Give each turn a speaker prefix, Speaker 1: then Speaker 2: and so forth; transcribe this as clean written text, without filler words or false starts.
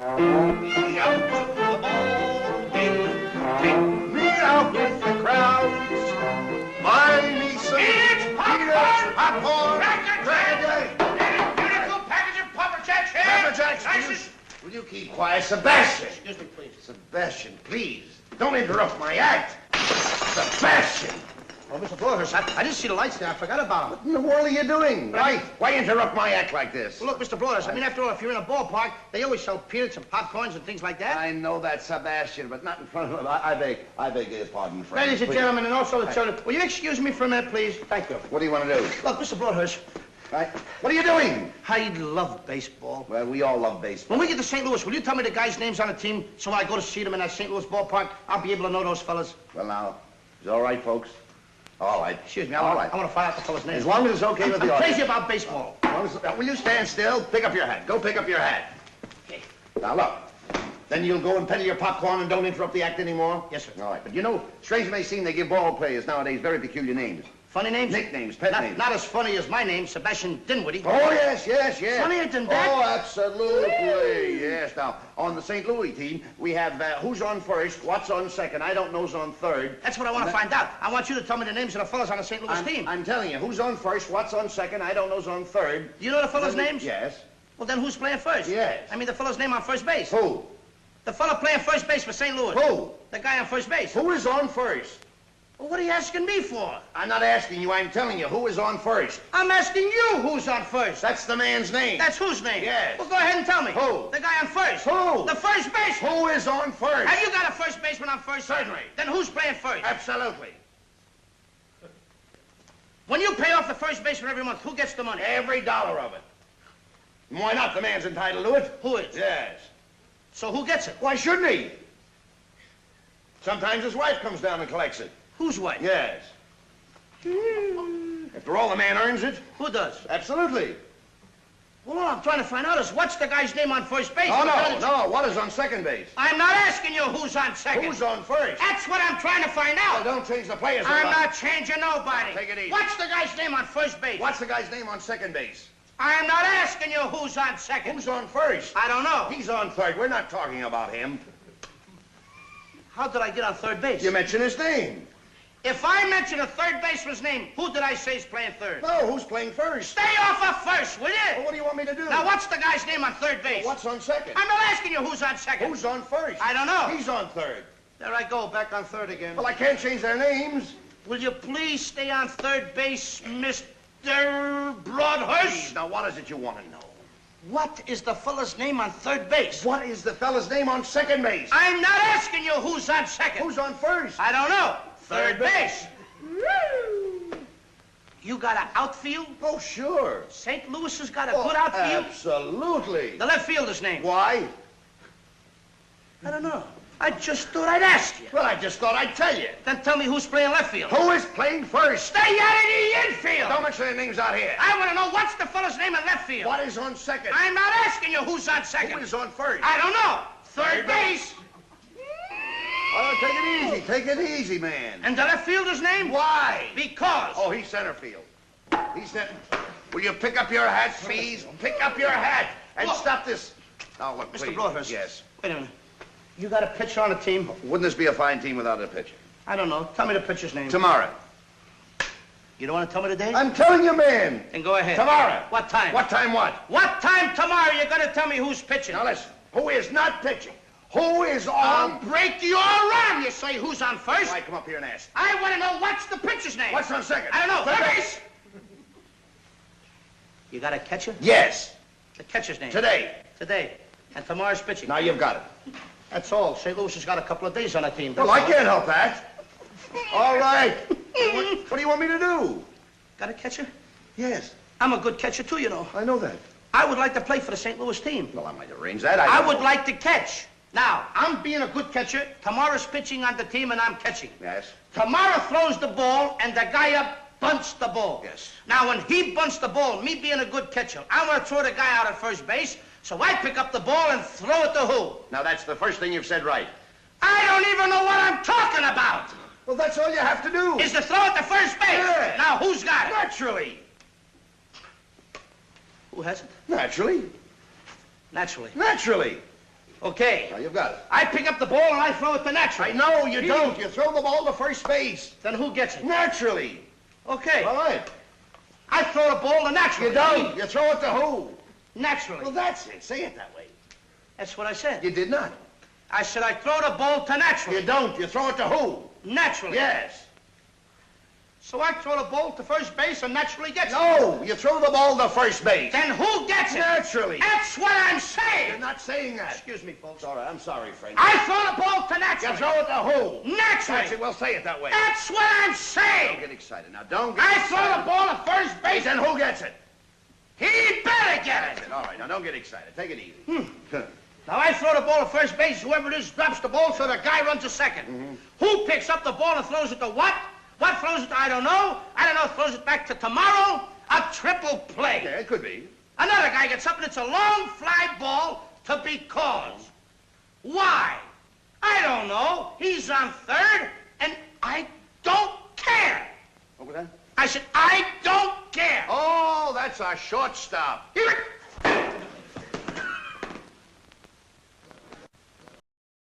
Speaker 1: Me out to the ball game. Me out with the crowds. Buy me some peanuts, popcorn, cracker jack.
Speaker 2: Beautiful package of Pepper Jacks here.
Speaker 1: Pepper Jacks, will you keep quiet? Sebastian.
Speaker 2: Excuse me, please.
Speaker 1: Sebastian, please. Don't interrupt my act. Sebastian.
Speaker 2: Oh, Mr. Broadhurst, I didn't see the lights there. I forgot about them.
Speaker 1: What in the world are you doing? Why interrupt my act like this?
Speaker 2: Well, look, Mr. Broadhurst, I mean, after all, if you're in a ballpark, they always sell peanuts and popcorns and things like that.
Speaker 1: I know that, Sebastian, but not in front of him. I beg your pardon, friend.
Speaker 2: Ladies and
Speaker 1: Please.
Speaker 2: gentlemen, and also the children, will you excuse me for a minute, please? Thank you.
Speaker 1: What do you want to do?
Speaker 2: Look, Mr. Broadhurst.
Speaker 1: Right? What are you doing?
Speaker 2: I love baseball.
Speaker 1: Well, we all love baseball.
Speaker 2: When we get to St. Louis, will you tell me the guys' names on the team so when I go to see them in that St. Louis ballpark, I'll be able to know those fellas?
Speaker 1: Well, now, is it all right, folks? All right.
Speaker 2: Excuse me, I want to find out the fellas' names.
Speaker 1: As long as it's okay with the
Speaker 2: I'm
Speaker 1: audience.
Speaker 2: crazy about baseball.
Speaker 1: Will you stand still? Pick up your hat. Go pick up your hat.
Speaker 2: Okay.
Speaker 1: Now, look. Then you'll go and peddle your popcorn and don't interrupt the act anymore?
Speaker 2: Yes, sir.
Speaker 1: All right. But you know, strange it may seem, they give ball players nowadays very peculiar names.
Speaker 2: Funny names?
Speaker 1: Nicknames, pet names.
Speaker 2: Not as funny as my name, Sebastian Dinwiddie.
Speaker 1: Oh, yes.
Speaker 2: Funnier than that?
Speaker 1: Oh, absolutely. Yes. Now, on the St. Louis team, we have who's on first, what's on second, I don't know's on third.
Speaker 2: That's what I want to find out. I want you to tell me the names of the fellas on the St. Louis team.
Speaker 1: I'm telling you, who's on first, what's on second, I don't know's on third.
Speaker 2: You know the fellas' names?
Speaker 1: Yes.
Speaker 2: Well, then who's playing first?
Speaker 1: Yes.
Speaker 2: I mean the fellow's name on first base.
Speaker 1: Who?
Speaker 2: The fellow playing first base for St. Louis.
Speaker 1: Who?
Speaker 2: The guy on first base.
Speaker 1: Who is on first?
Speaker 2: Well, what are you asking me for?
Speaker 1: I'm not asking you, I'm telling you, who is on first?
Speaker 2: I'm asking you who's on first.
Speaker 1: That's the man's name.
Speaker 2: That's whose name?
Speaker 1: Yes.
Speaker 2: Well, go ahead and tell me.
Speaker 1: Who?
Speaker 2: The guy on first.
Speaker 1: Who?
Speaker 2: The first baseman.
Speaker 1: Who is on first?
Speaker 2: Have you got a first baseman on first?
Speaker 1: Certainly.
Speaker 2: Then who's playing first?
Speaker 1: Absolutely.
Speaker 2: When you pay off the first baseman every month, who gets the money?
Speaker 1: Every dollar of it. Why not? The man's entitled to it.
Speaker 2: Who is?
Speaker 1: Yes.
Speaker 2: So who gets it?
Speaker 1: Why shouldn't he? Sometimes his wife comes down and collects it.
Speaker 2: Whose wife?
Speaker 1: Yes. After all, the man earns it.
Speaker 2: Who does?
Speaker 1: Absolutely.
Speaker 2: Well, all I'm trying to find out is what's the guy's name on first base?
Speaker 1: Oh, no. What is on second base?
Speaker 2: I'm not asking you who's on second.
Speaker 1: Who's on first?
Speaker 2: That's what I'm trying to find out.
Speaker 1: Well, don't change the players.
Speaker 2: I'm not changing nobody.
Speaker 1: Take it easy.
Speaker 2: What's the guy's name on first base?
Speaker 1: What's the guy's name on second base?
Speaker 2: I'm not asking you who's on second.
Speaker 1: Who's on first?
Speaker 2: I don't know.
Speaker 1: He's on third. We're not talking about him.
Speaker 2: How did I get on third base?
Speaker 1: You mentioned his name.
Speaker 2: If I mention a third baseman's name, who did I say is playing third?
Speaker 1: No, who's playing first?
Speaker 2: Stay off of first, will you?
Speaker 1: Well, what do you want me to do?
Speaker 2: Now, what's the guy's name on third base?
Speaker 1: Well, what's on second?
Speaker 2: I'm not asking you who's on second.
Speaker 1: Who's on first?
Speaker 2: I don't know.
Speaker 1: He's on third.
Speaker 2: There I go, back on third again.
Speaker 1: Well, I can't change their names.
Speaker 2: Will you please stay on third base, Mr. Broadhurst?
Speaker 1: Now, what is it you want to know?
Speaker 2: What is the fella's name on third base?
Speaker 1: What is the fella's name on second base?
Speaker 2: I'm not asking you who's on second.
Speaker 1: Who's on first?
Speaker 2: I don't know. Third
Speaker 1: Third
Speaker 2: base. You got an outfield?
Speaker 1: Oh, sure.
Speaker 2: St. Louis has got a good outfield?
Speaker 1: Absolutely.
Speaker 2: The left fielder's name?
Speaker 1: Why?
Speaker 2: I don't know. I just thought I'd ask you.
Speaker 1: Well, I just thought I'd tell you.
Speaker 2: Then tell me who's playing left field.
Speaker 1: Who is playing first?
Speaker 2: Stay out of the infield!
Speaker 1: Don't mention their names out here.
Speaker 2: I want to know what's the fella's name in left field.
Speaker 1: What is on second?
Speaker 2: I'm not asking you who's on second.
Speaker 1: Who is on first?
Speaker 2: I don't know. Third
Speaker 1: Third
Speaker 2: base.
Speaker 1: Oh, take it easy. Take it easy, man.
Speaker 2: And the left fielder's name?
Speaker 1: Why?
Speaker 2: Because.
Speaker 1: Oh, he's center field. He's center. Will you pick up your hat, please? Pick up your hat and
Speaker 2: Look.
Speaker 1: stop this. Oh, look,
Speaker 2: Mr.
Speaker 1: please.
Speaker 2: Broadhurst.
Speaker 1: Yes.
Speaker 2: Wait a minute. You got a pitcher on the team?
Speaker 1: Wouldn't this be a fine team without a pitcher?
Speaker 2: I don't know. Tell me the pitcher's name.
Speaker 1: Tomorrow.
Speaker 2: You don't want to tell me the date?
Speaker 1: I'm telling you, man.
Speaker 2: Then go ahead.
Speaker 1: Tomorrow.
Speaker 2: What time?
Speaker 1: What time what?
Speaker 2: What time tomorrow you're going to tell me who's pitching?
Speaker 1: Now listen. Who is not pitching? Who is
Speaker 2: I'll
Speaker 1: on?
Speaker 2: break your arm. You say who's on first?
Speaker 1: Why come up here and ask?
Speaker 2: I want to know what's the pitcher's name.
Speaker 1: What's on second?
Speaker 2: I don't know.
Speaker 1: Third
Speaker 2: Third
Speaker 1: base.
Speaker 2: base. You got a catcher?
Speaker 1: Yes.
Speaker 2: The catcher's name.
Speaker 1: Today.
Speaker 2: Today. And tomorrow's pitching.
Speaker 1: Now you've got it.
Speaker 2: That's all. St. Louis has got a couple of days on the team.
Speaker 1: Well, I can't help that. All right. What do you want me to do?
Speaker 2: Got a catcher?
Speaker 1: Yes,
Speaker 2: I'm a good catcher, too, you know.
Speaker 1: I know that.
Speaker 2: I would like to play for the St. Louis team.
Speaker 1: Well, I might arrange that.
Speaker 2: I would like to catch. Now, I'm being a good catcher. Tomorrow's pitching on the team, and I'm catching.
Speaker 1: Yes.
Speaker 2: Tomorrow throws the ball, and the guy up bunts the ball.
Speaker 1: Yes.
Speaker 2: Now, when he bunts the ball, me being a good catcher, I'm going to throw the guy out at first base, so I pick up the ball and throw it to who?
Speaker 1: Now, that's the first thing you've said right.
Speaker 2: I don't even know what I'm talking about.
Speaker 1: Well, that's all you have to do.
Speaker 2: Is to throw it to first base.
Speaker 1: Yeah.
Speaker 2: Now, who's got it?
Speaker 1: Naturally.
Speaker 2: Who has it?
Speaker 1: Naturally.
Speaker 2: Naturally.
Speaker 1: Naturally.
Speaker 2: Okay.
Speaker 1: Now, you've got it.
Speaker 2: I pick up the ball and I throw it to naturally.
Speaker 1: I know you don't. You throw the ball to first base.
Speaker 2: Then who gets it?
Speaker 1: Naturally.
Speaker 2: Okay.
Speaker 1: All right.
Speaker 2: I throw the ball to naturally.
Speaker 1: You don't. You throw it to who?
Speaker 2: Naturally.
Speaker 1: Well, that's it. Say it that way.
Speaker 2: That's what I said.
Speaker 1: You did not.
Speaker 2: I said I throw the ball to naturally.
Speaker 1: You don't. You throw it to who?
Speaker 2: Naturally.
Speaker 1: Yes.
Speaker 2: So I throw the ball to first base and naturally gets it.
Speaker 1: No, you throw the ball to first base.
Speaker 2: Then who gets it?
Speaker 1: Naturally.
Speaker 2: That's what I'm saying.
Speaker 1: You're not saying that.
Speaker 2: Excuse me, folks.
Speaker 1: All right, I'm sorry, friend.
Speaker 2: I throw the ball to
Speaker 1: You
Speaker 2: naturally.
Speaker 1: throw it to who?
Speaker 2: Naturally.
Speaker 1: That's it. Well, say it that way.
Speaker 2: That's what I'm
Speaker 1: Don't
Speaker 2: saying.
Speaker 1: get excited now. Don't get
Speaker 2: I
Speaker 1: excited.
Speaker 2: throw the ball to first base
Speaker 1: Then who gets it?
Speaker 2: he better get
Speaker 1: That's
Speaker 2: it.
Speaker 1: it. All right, now don't get excited. Take it easy.
Speaker 2: Now I throw the ball to first base. Whoever it is drops the ball, so the guy runs to second. Who picks up the ball and throws it to what? What throws it to I don't know. I don't know. Throws it back to tomorrow. A triple play.
Speaker 1: Yeah, it could be.
Speaker 2: Another guy gets up and it's a long fly ball to because. Why? I don't know. He's on third, and I don't care.
Speaker 1: What was that?
Speaker 2: I said, I don't care.
Speaker 1: Oh, that's our shortstop.
Speaker 2: Here,